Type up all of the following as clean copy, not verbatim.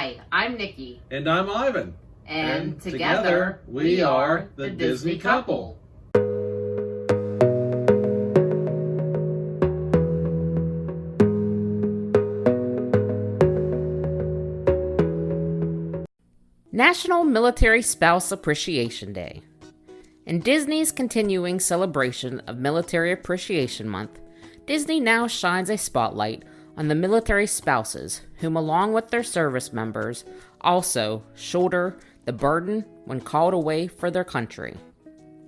Hi, I'm Nikki. And I'm Ivan. And together we are the Disney couple. National Military Spouse Appreciation Day. In Disney's continuing celebration of Military Appreciation Month, Disney now shines a spotlight on the military spouses, whom along with their service members, also shoulder the burden when called away for their country.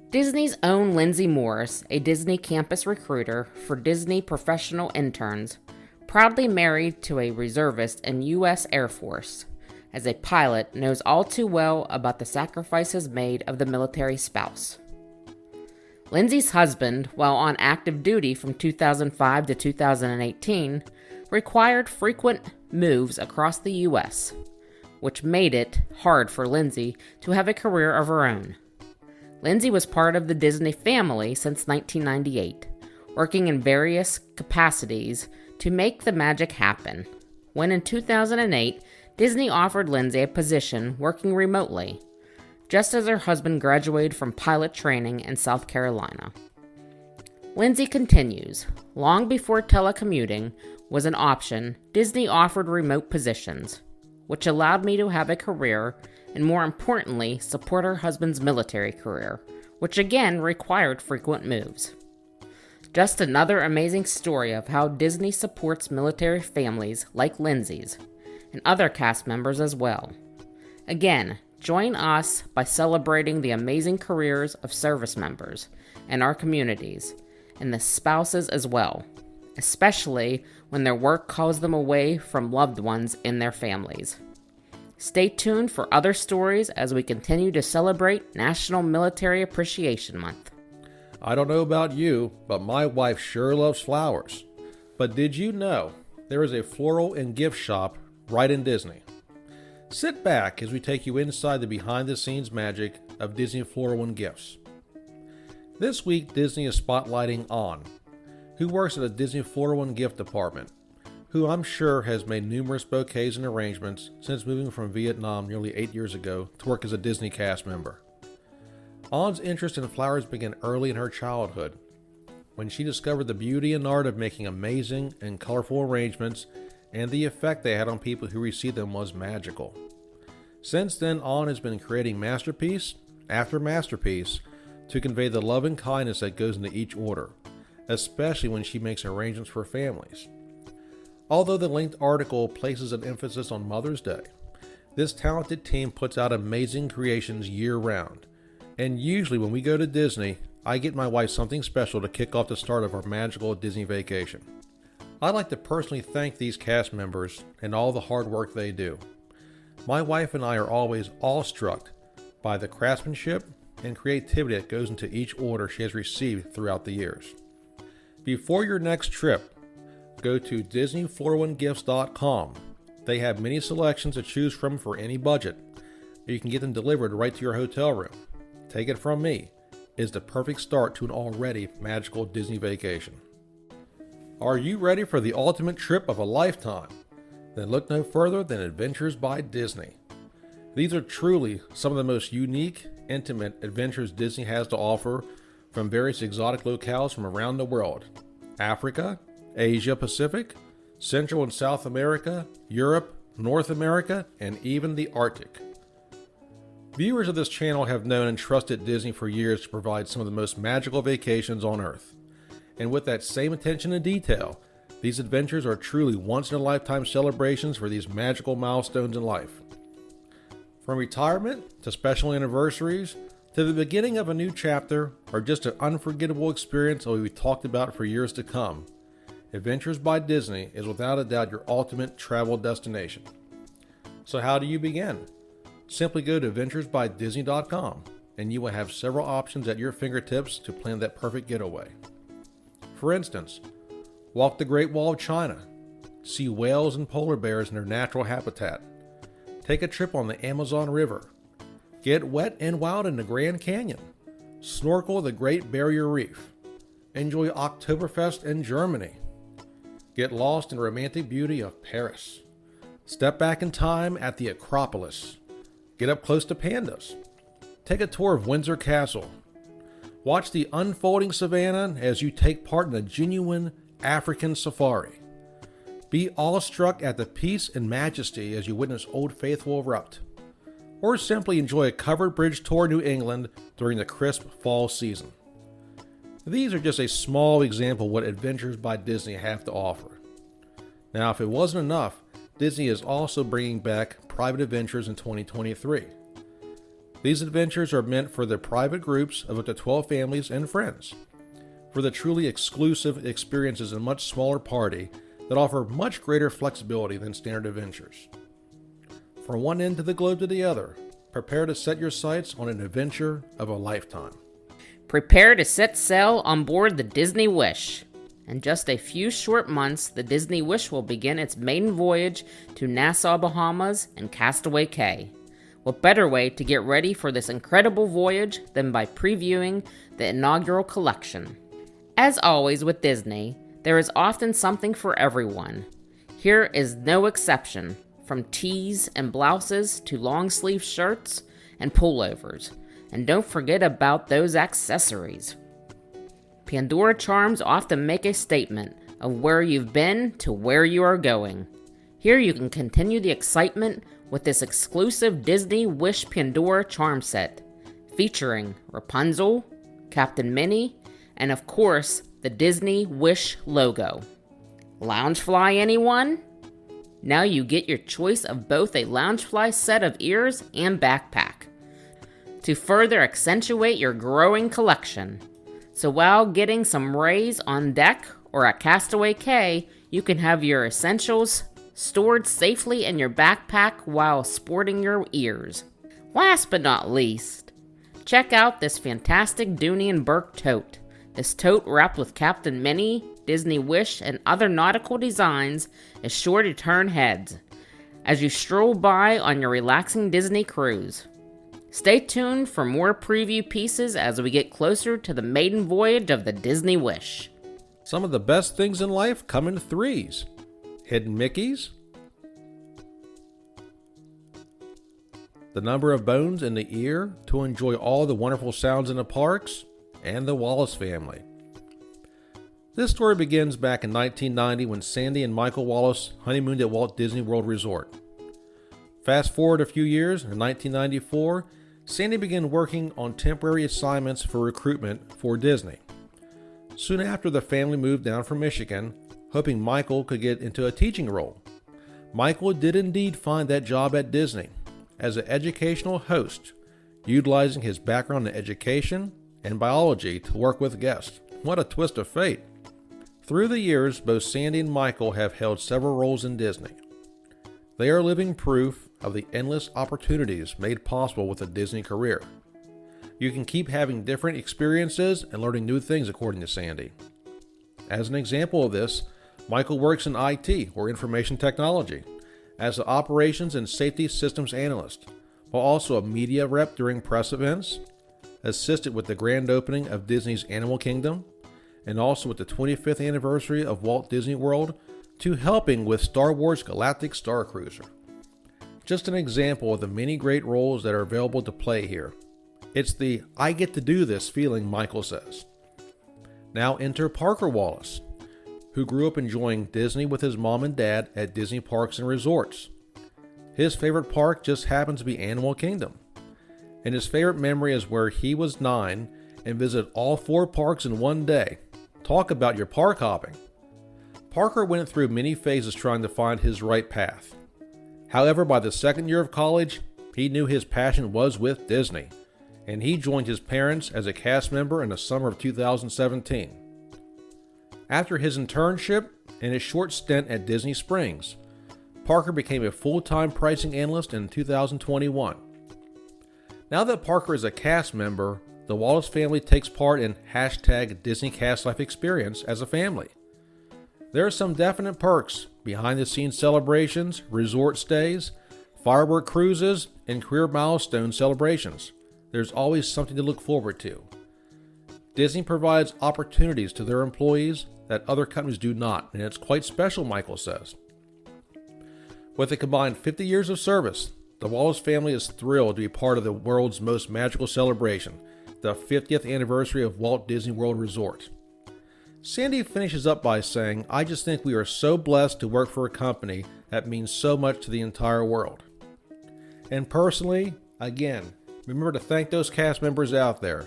Disney's own Lindsay Morris, a Disney campus recruiter for Disney professional interns, proudly married to a reservist in U.S. Air Force, as a pilot knows all too well about the sacrifices made of the military spouse. Lindsay's husband, while on active duty from 2005 to 2018, required frequent moves across the U.S., which made it hard for Lindsay to have a career of her own. Lindsay was part of the Disney family since 1998, working in various capacities to make the magic happen, when in 2008, Disney offered Lindsay a position working remotely, just as her husband graduated from pilot training in South Carolina. Lindsay continues, long before telecommuting was an option, Disney offered remote positions, which allowed me to have a career and, more importantly, support her husband's military career, which again required frequent moves. Just another amazing story of how Disney supports military families like Lindsay's, and other cast members as well. Again, join us by celebrating the amazing careers of service members in our communities, and the spouses as well, especially when their work calls them away from loved ones in their families. Stay tuned for other stories as we continue to celebrate National Military Appreciation Month. I don't know about you, but my wife sure loves flowers. But did you know there is a floral and gift shop right in Disney? Sit back as we take you inside the behind-the-scenes magic of Disney Floral and Gifts. This week, Disney is spotlighting On, who works at the Disney Floral and Gift Department, who I'm sure has made numerous bouquets and arrangements since moving from Vietnam nearly 8 years ago to work as a Disney cast member. On's interest in flowers began early in her childhood, when she discovered the beauty and art of making amazing and colorful arrangements, and the effect they had on people who received them was magical. Since then, On has been creating masterpiece after masterpiece to convey the love and kindness that goes into each order, especially when she makes arrangements for families. Although the linked article places an emphasis on Mother's Day, this talented team puts out amazing creations year-round, and usually when we go to Disney, I get my wife something special to kick off the start of our magical Disney vacation. I'd like to personally thank these cast members and all the hard work they do. My wife and I are always awestruck by the craftsmanship and creativity that goes into each order she has received throughout the years. Before your next trip, go to DisneyFloralandGifts.com. They have many selections to choose from for any budget. You can get them delivered right to your hotel room. Take it from me, it's the perfect start to an already magical Disney vacation. Are you ready for the ultimate trip of a lifetime? Then look no further than Adventures by Disney. These are truly some of the most unique, intimate adventures Disney has to offer from various exotic locales from around the world. Africa, Asia Pacific, Central and South America, Europe, North America, and even the Arctic. Viewers of this channel have known and trusted Disney for years to provide some of the most magical vacations on Earth. And with that same attention to detail, these adventures are truly once-in-a-lifetime celebrations for these magical milestones in life. From retirement to special anniversaries to the beginning of a new chapter or just an unforgettable experience that will be talked about for years to come, Adventures by Disney is without a doubt your ultimate travel destination. So how do you begin? Simply go to adventuresbydisney.com and you will have several options at your fingertips to plan that perfect getaway. For instance, walk the Great Wall of China, see whales and polar bears in their natural habitat, take a trip on the Amazon River, get wet and wild in the Grand Canyon, snorkel the Great Barrier Reef, enjoy Oktoberfest in Germany, get lost in the romantic beauty of Paris, Step back in time at the Acropolis. Get up close to pandas. Take a tour of Windsor Castle. Watch the unfolding savannah as you take part in a genuine African safari. Be awestruck at the peace and majesty as you witness Old Faithful erupt. Or simply enjoy a covered bridge tour of New England during the crisp fall season. These are just a small example of what Adventures by Disney have to offer. Now, if it wasn't enough, Disney is also bringing back private adventures in 2023. These adventures are meant for the private groups of up to 12 families and friends, for the truly exclusive experiences in a much smaller party that offer much greater flexibility than standard adventures. From one end of the globe to the other, prepare to set your sights on an adventure of a lifetime. Prepare to set sail on board the Disney Wish. In just a few short months, the Disney Wish will begin its maiden voyage to Nassau, Bahamas and Castaway Cay. What better way to get ready for this incredible voyage than by previewing the inaugural collection? As always with Disney, there is often something for everyone. Here is no exception, from tees and blouses to long-sleeve shirts and pullovers. And don't forget about those accessories. Pandora charms often make a statement of where you've been to where you are going. Here you can continue the excitement with this exclusive Disney Wish Pandora charm set, featuring Rapunzel, Captain Minnie, and of course, the Disney Wish logo. Loungefly, anyone? Now you get your choice of both a Loungefly set of ears and backpack to further accentuate your growing collection. So while getting some rays on deck or at Castaway Cay, you can have your essentials stored safely in your backpack while sporting your ears. Last but not least, check out this fantastic Dooney and Burke tote. This tote wrapped with Captain Minnie, Disney Wish, and other nautical designs is sure to turn heads as you stroll by on your relaxing Disney cruise. Stay tuned for more preview pieces as we get closer to the maiden voyage of the Disney Wish. Some of the best things in life come in threes. Hidden Mickeys, the number of bones in the ear to enjoy all the wonderful sounds in the parks, and the Wallace family. This story begins back in 1990 when Sandy and Michael Wallace honeymooned at Walt Disney World Resort. Fast forward a few years, in 1994, Sandy began working on temporary assignments for recruitment for Disney. Soon after, the family moved down from Michigan, hoping Michael could get into a teaching role. Michael did indeed find that job at Disney as an educational host, utilizing his background in education and biology to work with guests. What a twist of fate. Through the years, both Sandy and Michael have held several roles in Disney. They are living proof of the endless opportunities made possible with a Disney career. You can keep having different experiences and learning new things, according to Sandy. As an example of this, Michael works in IT, or information technology, as an operations and safety systems analyst, while also a media rep during press events, assisted with the grand opening of Disney's Animal Kingdom, and also with the 25th anniversary of Walt Disney World, to helping with Star Wars Galactic Star Cruiser. Just an example of the many great roles that are available to play here. It's the "I get to do this" feeling, Michael says. Now enter Parker Wallace, who grew up enjoying Disney with his mom and dad at Disney Parks and Resorts. His favorite park just happens to be Animal Kingdom, and his favorite memory is where he was 9 and visited all 4 parks in one day. Talk about your park hopping. Parker went through many phases trying to find his right path. However, by the second year of college, he knew his passion was with Disney, and he joined his parents as a cast member in the summer of 2017. After his internship and his short stint at Disney Springs, Parker became a full-time pricing analyst in 2021. Now that Parker is a cast member, the Wallace family takes part in hashtag Disney Cast Life Experience as a family. There are some definite perks: behind-the-scenes celebrations, resort stays, firework cruises, and career milestone celebrations. There's always something to look forward to. Disney provides opportunities to their employees that other companies do not, and it's quite special, Michael says. With a combined 50 years of service, the Wallace family is thrilled to be part of the world's most magical celebration, the 50th anniversary of Walt Disney World Resort. Sandy finishes up by saying, "I just think we are so blessed to work for a company that means so much to the entire world." And personally, again, remember to thank those cast members out there.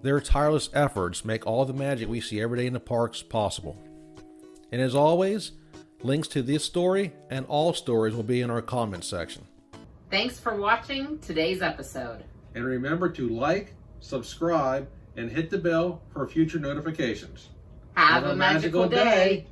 Their tireless efforts make all the magic we see every day in the parks possible. And as always, links to this story and all stories will be in our comments section. Thanks for watching today's episode. And remember to like, subscribe, and hit the bell for future notifications. Have a magical day.